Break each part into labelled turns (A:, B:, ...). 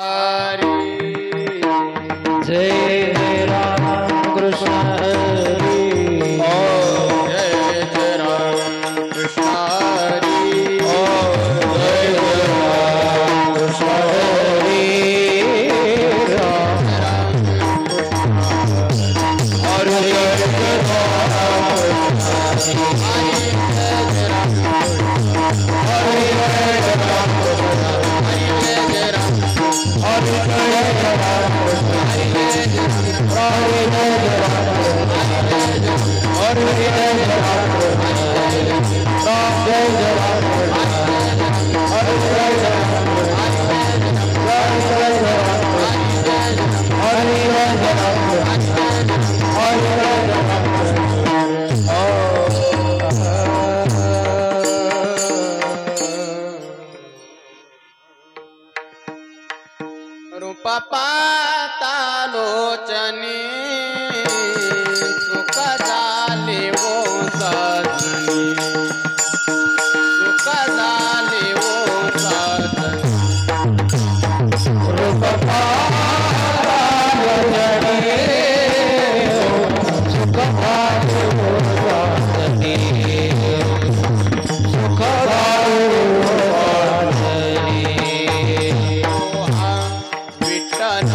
A: हरि
B: जय जय राम कृष्ण हरि
A: ओम जय जय राम कृष्ण हरि
B: ओम जय जय राम कृष्ण हरि राम
A: राम कृष्ण
B: हरि जय जय राम कृष्ण हरि
A: हरि जय राम
B: हरि जय जय राम कृष्ण
A: हरि जय जय राम
B: हरि जय जय राम कृष्ण
A: हरि जय जय राम
B: हरि जय जय राम कृष्ण हरि जय जय राम कृष्ण राम जय जय राम कृष्ण हरि जय जय राम कृष्ण जय जय राम कृष्ण हरि जय जय राम कृष्ण हरि जय जय राम
A: रूप पाता लोचनी सुख झाले वो सजनी सुख झाले वो सजनी
B: रूप सुख भाग्य वासनी सुख
A: विठ्ठल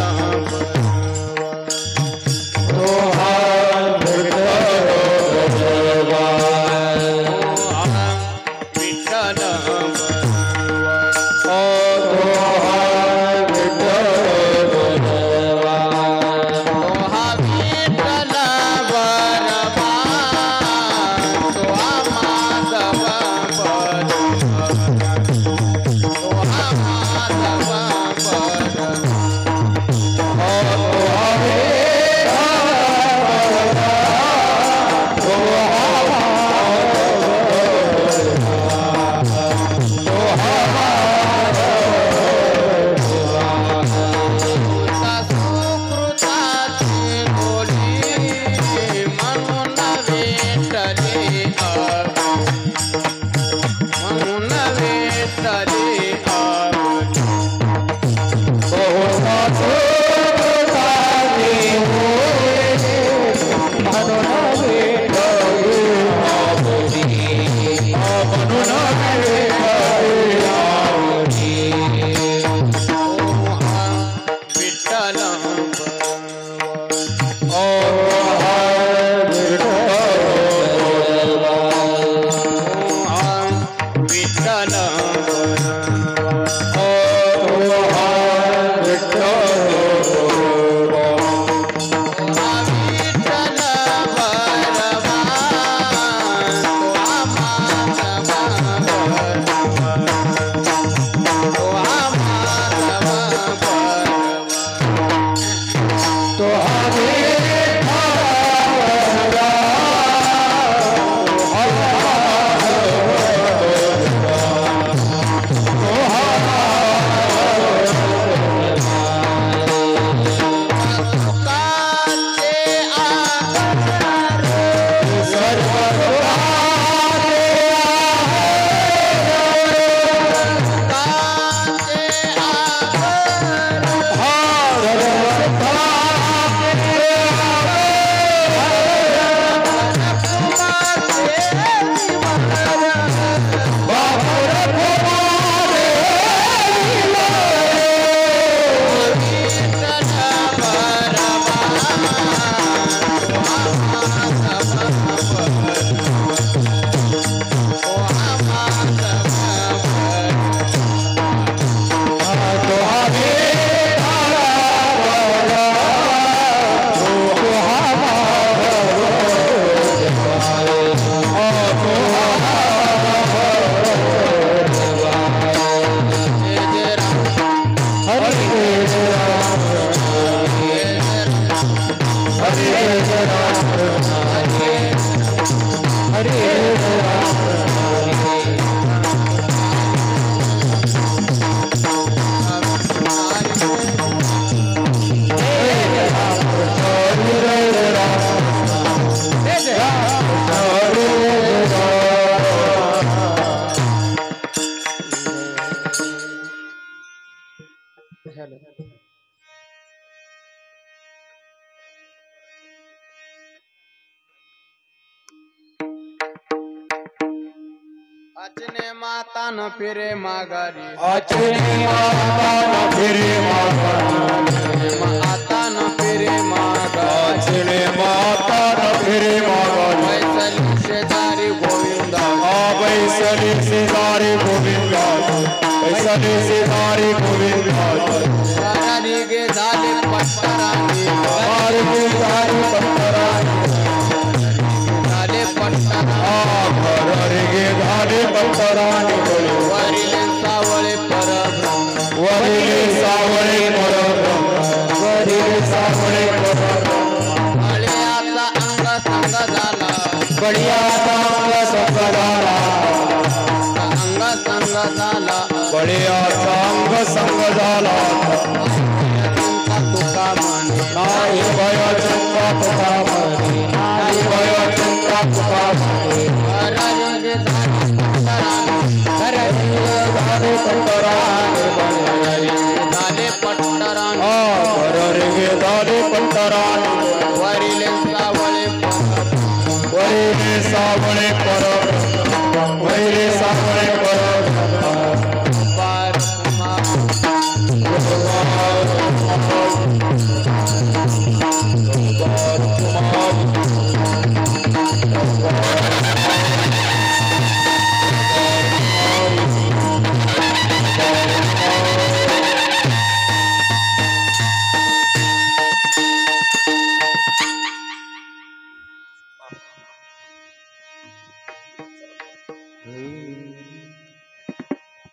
A: झालं. अचने माता न फिरे माघारी
B: अचने माता न फिरे माघारी
A: माता न फिरे माघारी
B: अचने माता न फिरे माघारी
A: बैसली शेजारी गोविंदा
B: बैसली शेजारी गोविंदा बैसली शेजारी गोविंदा
A: घरारी गे झाले पट्टराणी
B: घरारी गे झाले पट्टराणी
A: झाले पट्टराणी
B: घरारी गे झाले पट्टराणी
A: वरिले सावळे परब्रह्म
B: वरिले सावळे परब्रह्म वरिले सावळे परब्रह्म
A: बळीयाचा अंग संग झाला
B: बळीयाचा अंग संग झाला
A: अंग संग झाला
B: बळीयाचा अंग संग झाला
A: तुका म्हणे
B: नाही भय चिंता तुका